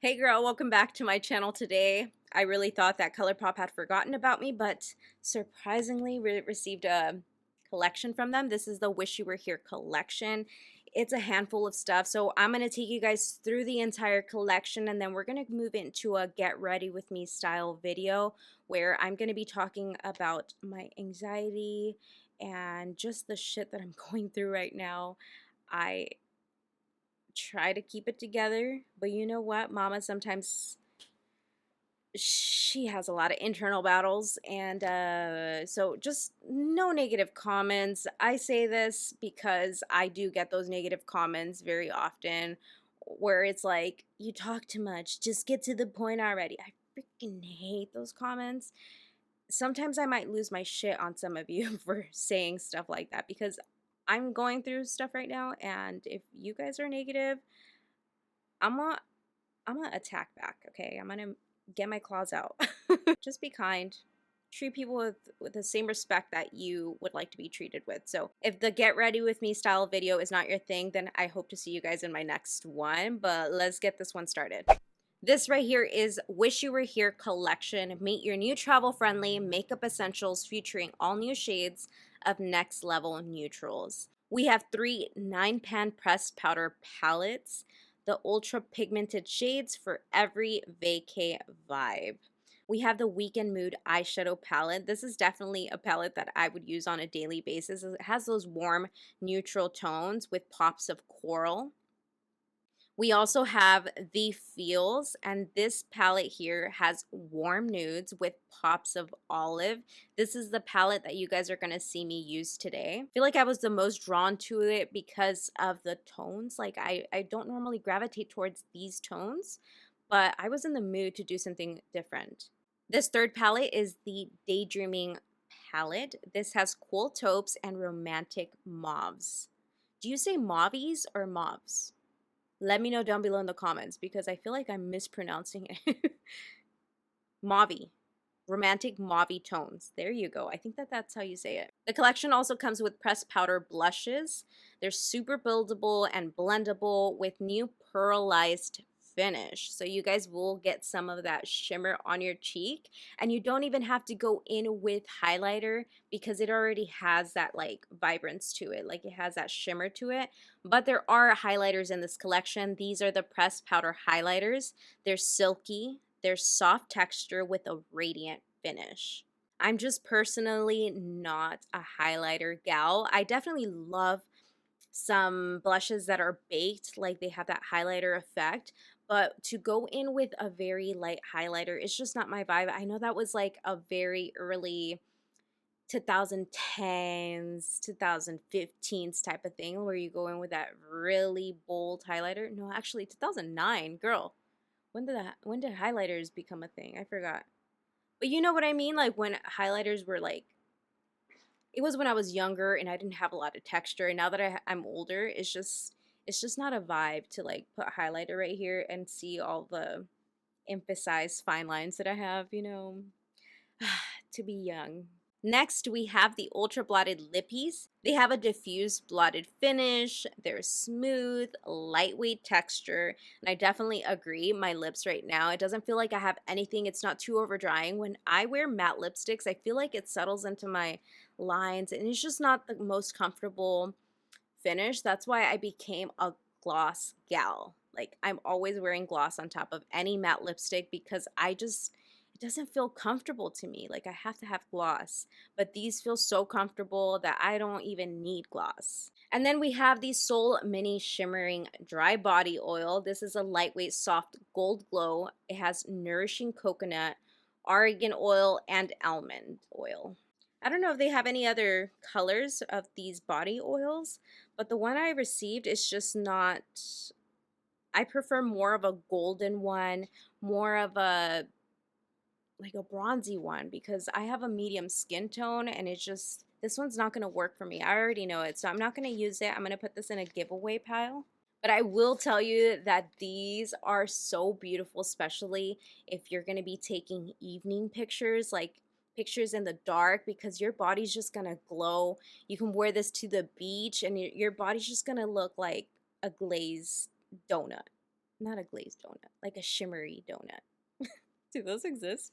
Hey girl, welcome back to my channel today. I really thought that Colourpop had forgotten about me, but surprisingly we received a collection from them. This is the Wish You Were Here collection. It's a handful of stuff, so I'm going to take you guys through the entire collection and then we're going to move into a get ready with me style video where I'm going to be talking about my anxiety and just the shit that I'm going through right now. I try to keep it together, but you know what, mama sometimes she has a lot of internal battles, and so just no negative comments. I say this because I do get those negative comments very often where it's like, you talk too much, just get to the point already. I freaking hate those comments. Sometimes I might lose my shit on some of you for saying stuff like that because I'm going through stuff right now, and if you guys are negative, I'm gonna attack back, okay? I'm gonna get my claws out. Just be kind. Treat people with the same respect that you would like to be treated with. So if the get ready with me style video is not your thing, then I hope to see you guys in my next one. But let's get this one started. This right here is Wish You Were Here collection. Meet your new travel friendly makeup essentials featuring all new shades of next level neutrals. We have 3 9-pan pressed powder palettes, the ultra pigmented shades for every vacay vibe. We have the Weekend Mood eyeshadow palette. This is definitely a palette that I would use on a daily basis. It has those warm neutral tones with pops of coral. We also have the Feels, and this palette here has warm nudes with pops of olive. This is the palette that you guys are going to see me use today. I feel like I was the most drawn to it because of the tones. Like I don't normally gravitate towards these tones, but I was in the mood to do something different. This third palette is the Daydreaming palette. This has cool taupes and romantic mauves. Do you say mauvies or mauves? Let me know down below in the comments because I feel like I'm mispronouncing it. Mauve. Romantic mauve tones. There you go. I think that's how you say it. The collection also comes with pressed powder blushes. They're super buildable and blendable with new pearlized finish. So you guys will get some of that shimmer on your cheek, and you don't even have to go in with highlighter because it already has that like vibrance to it. Like it has that shimmer to it. But there are highlighters in this collection. These are the pressed powder highlighters. They're silky. They're soft texture with a radiant finish. I'm just personally not a highlighter gal. I definitely love some blushes that are baked, like they have that highlighter effect. But to go in with a very light highlighter, it's just not my vibe. I know that was like a very early 2010s, 2015s type of thing where you go in with that really bold highlighter. No, actually 2009, girl. When did highlighters become a thing? I forgot. But you know what I mean? Like when highlighters were like, it was when I was younger and I didn't have a lot of texture. And now that I'm older, it's just not a vibe to like put highlighter right here and see all the emphasized fine lines that I have, you know. To be young. Next, we have the Ultra Blotted Lippies. They have a diffused blotted finish. They're smooth, lightweight texture, and I definitely agree. My lips right now, it doesn't feel like I have anything. It's not too overdrying. When I wear matte lipsticks, I feel like it settles into my lines, and it's just not the most comfortable finish. That's why I became a gloss gal. Like I'm always wearing gloss on top of any matte lipstick because it doesn't feel comfortable to me. Like I have to have gloss, but these feel so comfortable that I don't even need gloss. And then we have the Soul Mini Shimmering Dry Body Oil. This is a lightweight, soft gold glow. It has nourishing coconut, argan oil, and almond oil. I don't know if they have any other colors of these body oils, but the one I received is just not. I prefer more of a golden one, more of a like a bronzy one because I have a medium skin tone and it's just, this one's not going to work for me. I already know it, so I'm not going to use it. I'm going to put this in a giveaway pile. But I will tell you that these are so beautiful, especially if you're going to be taking evening pictures, like pictures in the dark, because your body's just going to glow. You can wear this to the beach and your body's just going to look like a glazed donut. not a glazed donut, like a shimmery donut. Do those exist?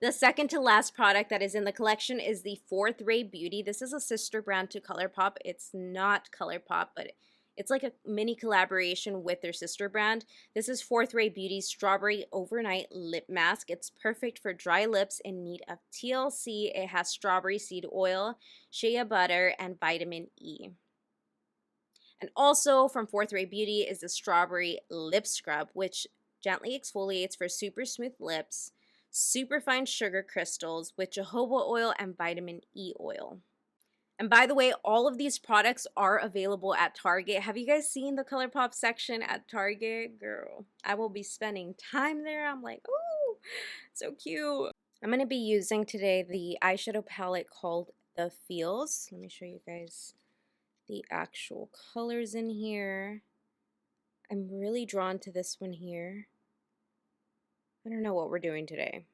The second to last product that is in the collection is the Fourth Ray Beauty. This is a sister brand to Colourpop. It's not Colourpop, but it's like a mini collaboration with their sister brand. This is Fourth Ray Beauty's Strawberry Overnight Lip Mask. It's perfect for dry lips in need of TLC. It has strawberry seed oil, shea butter, and vitamin E. And also from Fourth Ray Beauty is the Strawberry Lip Scrub, which gently exfoliates for super smooth lips, super fine sugar crystals with jojoba oil and vitamin E oil. And by the way, all of these products are available at Target. Have you guys seen the Colourpop section at Target? Girl, I will be spending time there. I'm like, oh, so cute. I'm going to be using today the eyeshadow palette called The Feels. Let me show you guys the actual colors in here. I'm really drawn to this one here. I don't know what we're doing today.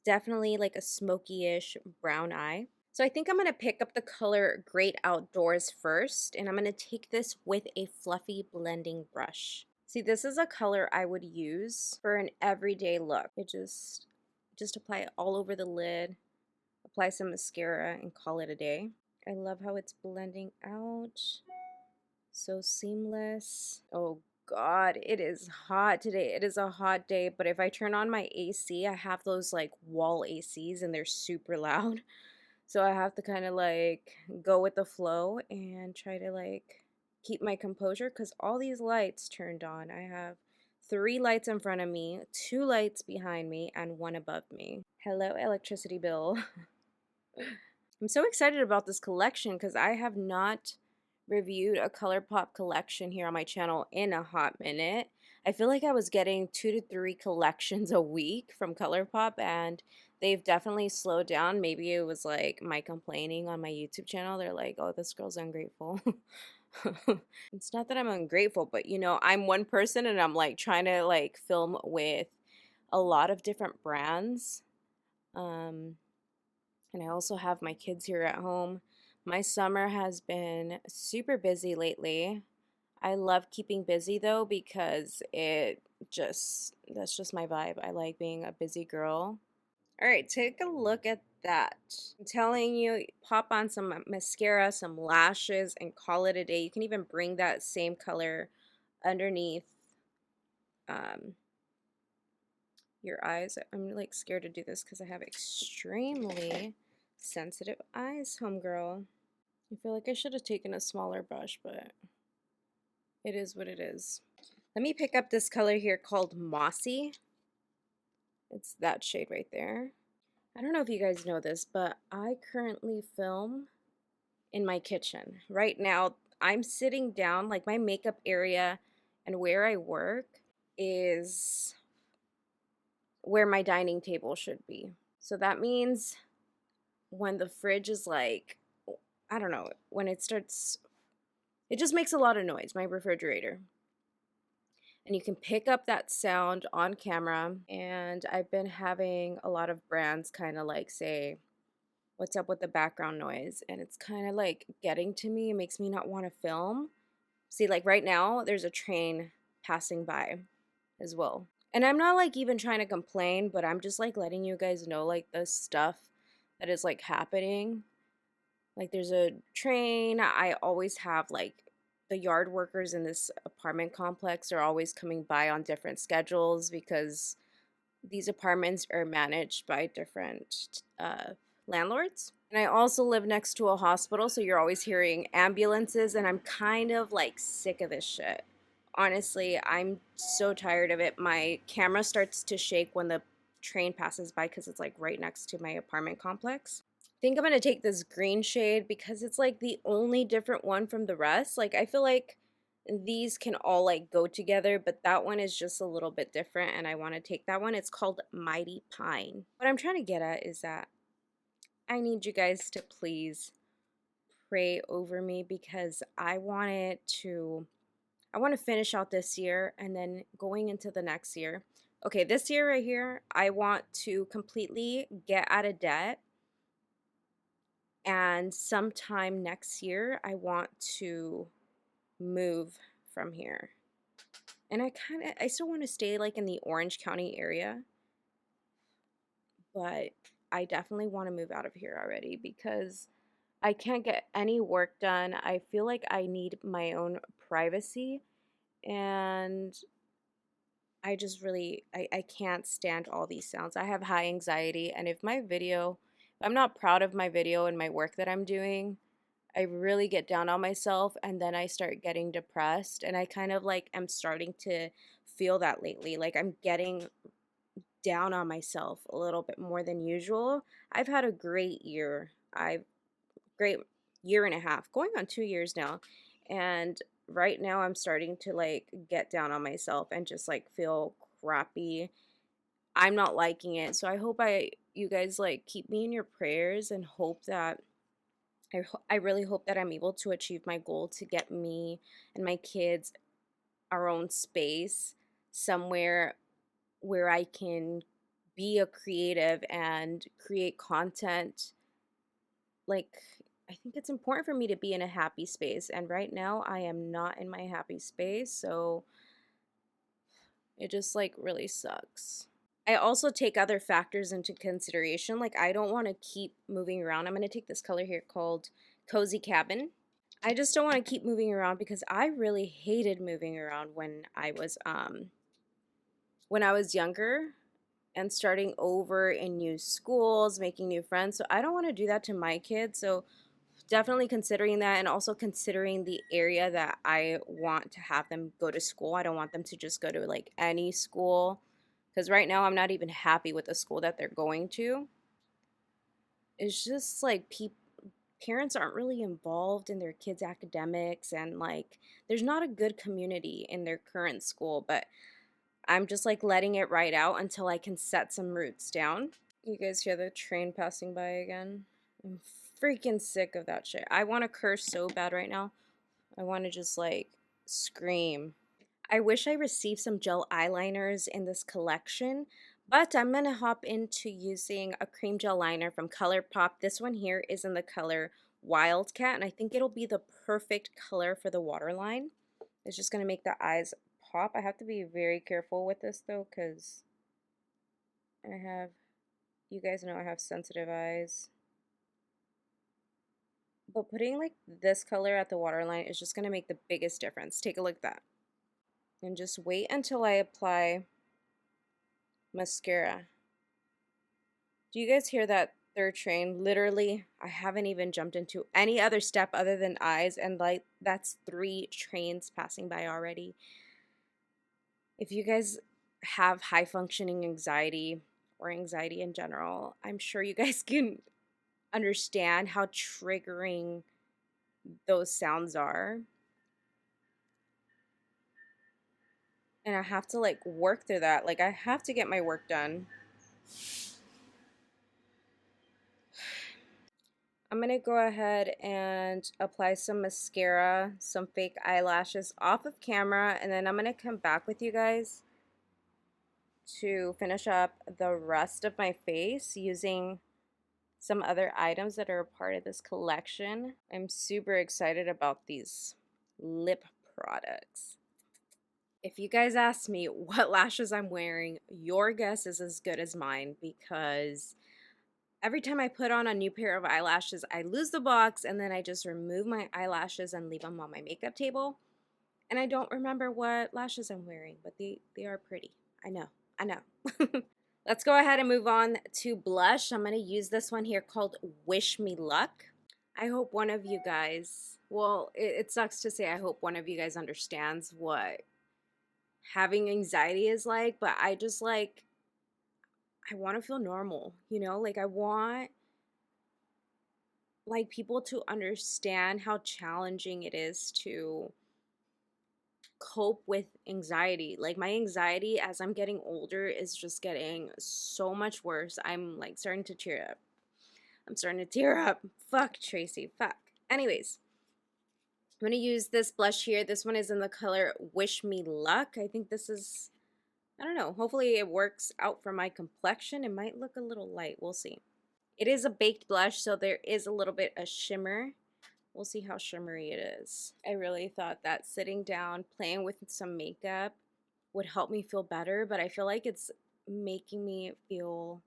Definitely like a smoky-ish brown eye. So I think I'm going to pick up the color Great Outdoors first, and I'm going to take this with a fluffy blending brush. See, this is a color I would use for an everyday look. It just apply it all over the lid, apply some mascara, and call it a day. I love how it's blending out. So seamless. Oh God, it is hot today. It is a hot day, but if I turn on my AC, I have those like wall ACs and they're super loud. So I have to kind of like go with the flow and try to like keep my composure because all these lights turned on. I have 3 lights in front of me, 2 lights behind me, and 1 above me. Hello, electricity bill. I'm so excited about this collection because I have not reviewed a Colourpop collection here on my channel in a hot minute. I feel like I was getting 2 to 3 collections a week from Colourpop, and they've definitely slowed down. Maybe it was like my complaining on my YouTube channel. They're like, oh, this girl's ungrateful. It's not that I'm ungrateful, but you know, I'm one person and I'm like trying to like film with a lot of different brands. And I also have my kids here at home. My summer has been super busy lately. I love keeping busy though because that's just my vibe. I like being a busy girl. All right, take a look at that. I'm telling you, pop on some mascara, some lashes, and call it a day. You can even bring that same color underneath your eyes. I'm like scared to do this because I have extremely sensitive eyes, homegirl. I feel like I should have taken a smaller brush, but it is what it is. Let me pick up this color here called Mossy. It's that shade right there. I don't know if you guys know this, but I currently film in my kitchen. Right now, I'm sitting down, like my makeup area and where I work is where my dining table should be. So that means when the fridge is like, I don't know, when it starts, it just makes a lot of noise, my refrigerator. And you can pick up that sound on camera. And I've been having a lot of brands kind of like say, what's up with the background noise? And it's kind of like getting to me. It makes me not want to film. See, like right now, there's a train passing by as well. And I'm not like even trying to complain, but I'm just like letting you guys know like the stuff that is like happening. Like there's a train. I always have like the yard workers in this apartment complex are always coming by on different schedules because these apartments are managed by different landlords. And I also live next to a hospital, so you're always hearing ambulances, and I'm kind of like sick of this shit. Honestly, I'm so tired of it. My camera starts to shake when the train passes by because it's like right next to my apartment complex. I think I'm going to take this green shade because it's like the only different one from the rest. Like I feel like these can all like go together, but that one is just a little bit different and I want to take that one. It's called Mighty Pine. What I'm trying to get at is that I need you guys to please pray over me because I want to finish out this year and then going into the next year. Okay, this year right here, I want to completely get out of debt. And sometime next year, I want to move from here And I still want to stay like in the Orange County area, but I definitely want to move out of here already because I can't get any work done. I feel like I need my own privacy, and I just really I can't stand all these sounds. I have high anxiety, and if I'm not proud of my video and my work that I'm doing, I really get down on myself, and then I start getting depressed, and I kind of like am starting to feel that lately. Like I'm getting down on myself a little bit more than usual. I've had a great year. I've great year and a half, going on 2 years now. And right now I'm starting to like get down on myself and just like feel crappy. I'm not liking it. So I hope you guys like keep me in your prayers and hope that I really hope that I'm able to achieve my goal to get me and my kids our own space somewhere where I can be a creative and create content. Like, I think it's important for me to be in a happy space, and right now I am not in my happy space, so it just like really sucks. I also take other factors into consideration. Like, I don't want to keep moving around. I'm going to take this color here called Cozy Cabin. I just don't want to keep moving around because I really hated moving around when I was younger and starting over in new schools, making new friends. So I don't want to do that to my kids. So definitely considering that, and also considering the area that I want to have them go to school. I don't want them to just go to like any school because right now I'm not even happy with the school that they're going to. It's just like parents aren't really involved in their kids' academics, and like there's not a good community in their current school, but I'm just like letting it ride out until I can set some roots down. You guys hear the train passing by again? I'm freaking sick of that shit. I want to curse so bad right now. I want to just like scream. I wish I received some gel eyeliners in this collection, but I'm going to hop into using a cream gel liner from Colourpop. This one here is in the color Wildcat, and I think it'll be the perfect color for the waterline. It's just going to make the eyes pop. I have to be very careful with this though, because you guys know I have sensitive eyes. But putting like this color at the waterline is just going to make the biggest difference. Take a look at that. And just wait until I apply mascara. Do you guys hear that third train? Literally, I haven't even jumped into any other step other than eyes, and like that's 3 trains passing by already. If you guys have high functioning anxiety or anxiety in general, I'm sure you guys can understand how triggering those sounds are. And I have to like work through that. Like I have to get my work done. I'm gonna go ahead and apply some mascara, some fake eyelashes off of camera, and then I'm gonna come back with you guys to finish up the rest of my face using some other items that are a part of this collection. I'm super excited about these lip products. If you guys ask me what lashes I'm wearing, your guess is as good as mine, because every time I put on a new pair of eyelashes, I lose the box and then I just remove my eyelashes and leave them on my makeup table. And I don't remember what lashes I'm wearing, but they are pretty. I know. Let's go ahead and move on to blush. I'm going to use this one here called Wish Me Luck. I hope one of you guys, well, it sucks to say I hope one of you guys understands what having anxiety is like, but I just like, I want to feel normal, you know? Like I want like people to understand how challenging it is to cope with anxiety. Like my anxiety as I'm getting older is just getting so much worse. I'm like starting to tear up. I'm starting to tear up. Fuck, Tracy. Fuck. Anyways, I'm going to use this blush here. This one is in the color Wish Me Luck. I think this is, I don't know. Hopefully it works out for my complexion. It might look a little light. We'll see. It is a baked blush, so there is a little bit of shimmer. We'll see how shimmery it is. I really thought that sitting down, playing with some makeup would help me feel better, but I feel like it's making me feel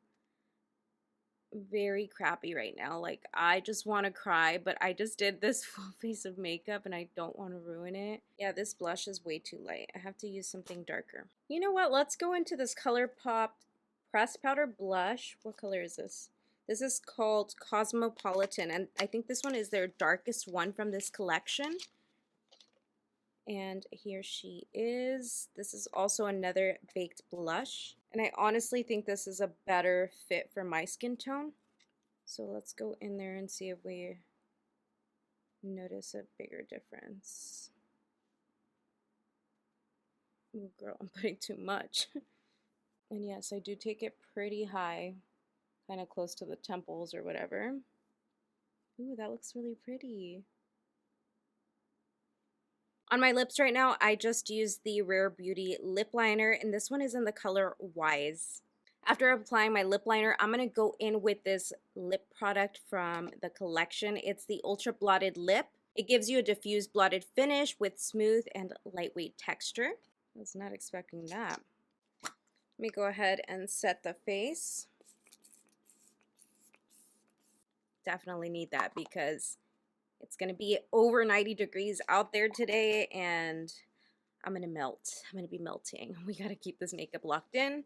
very crappy right now. Like, I just want to cry, but I just did this full face of makeup and I don't want to ruin it. Yeah, this blush is way too light. I have to use something darker. You know what? Let's go into this Colourpop pressed powder blush. What color is this? This is called Cosmopolitan, and I think this one is their darkest one from this collection. And here she is. This is also another baked blush. And I honestly think this is a better fit for my skin tone. So let's go in there and see if we notice a bigger difference. Oh girl, I'm putting too much. And yes, I do take it pretty high, kind of close to the temples or whatever. Ooh, that looks really pretty. On my lips right now, I just used the Rare Beauty lip liner, and this one is in the color Wise. After applying my lip liner, I'm going to go in with this lip product from the collection. It's the Ultra Blotted Lip. It gives you a diffused blotted finish with smooth and lightweight texture. I was not expecting that. Let me go ahead and set the face. Definitely need that because it's going to be over 90 degrees out there today and I'm going to melt. I'm going to be melting. We got to keep this makeup locked in.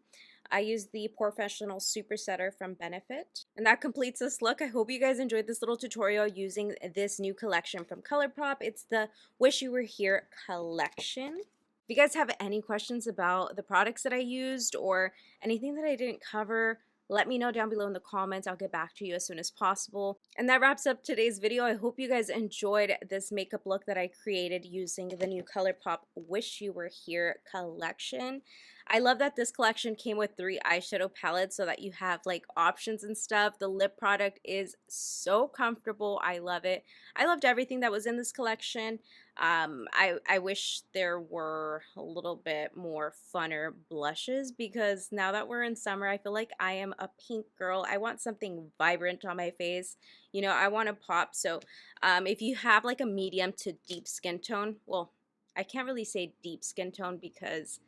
I used the Professional Super Setter from Benefit. And that completes this look. I hope you guys enjoyed this little tutorial using this new collection from Colourpop. It's the Wish You Were Here collection. If you guys have any questions about the products that I used or anything that I didn't cover, let me know down below in the comments. I'll get back to you as soon as possible. And that wraps up today's video. I hope you guys enjoyed this makeup look that I created using the new Colourpop Wish You Were Here collection. I love that this collection came with 3 eyeshadow palettes so that you have like options and stuff. The lip product is so comfortable. I love it. I loved everything that was in this collection. I wish there were a little bit more funner blushes because now that we're in summer, I feel like I am a pink girl. I want something vibrant on my face. You know, I want to pop. So if you have like a medium to deep skin tone, well, I can't really say deep skin tone because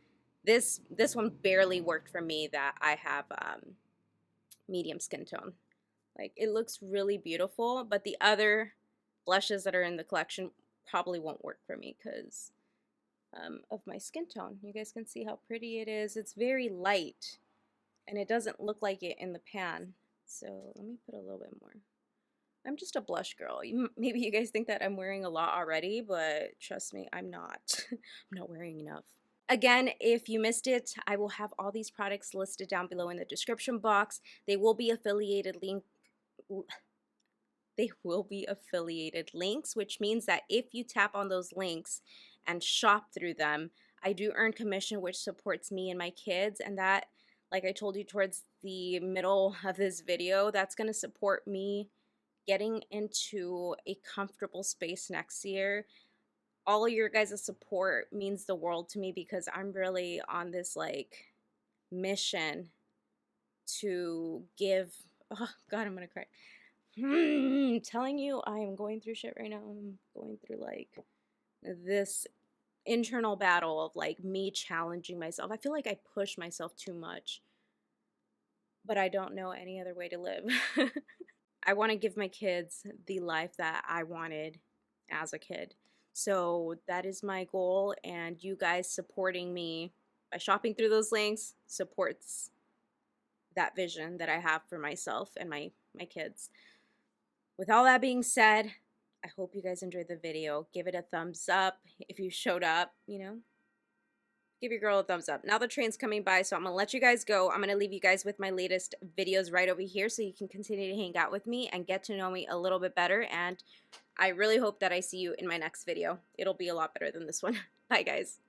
this one barely worked for me that I have medium skin tone. Like, it looks really beautiful, but the other blushes that are in the collection probably won't work for me because of my skin tone. You guys can see how pretty it is. It's very light and it doesn't look like it in the pan. So let me put a little bit more. I'm just a blush girl. Maybe you guys think that I'm wearing a lot already, but trust me, I'm not. I'm not wearing enough. Again, if you missed it, I will have all these products listed down below in the description box. They will be affiliated links, which means that if you tap on those links and shop through them, I do earn commission, which supports me and my kids. And that, like I told you towards the middle of this video, that's going to support me getting into a comfortable space next year. All of your guys' support means the world to me because I'm really on this like mission to give. Oh God, I'm gonna cry. I'm telling you, I am going through shit right now. I'm going through like this internal battle of like me challenging myself. I feel like I push myself too much, but I don't know any other way to live. I want to give my kids the life that I wanted as a kid. So that is my goal, and you guys supporting me by shopping through those links supports that vision that I have for myself and my kids. With all that being said, I hope you guys enjoyed the video. Give it a thumbs up if you showed up, you know. Give your girl a thumbs up. Now the train's coming by, so I'm going to let you guys go. I'm going to leave you guys with my latest videos right over here so you can continue to hang out with me and get to know me a little bit better. And I really hope that I see you in my next video. It'll be a lot better than this one. Bye, guys.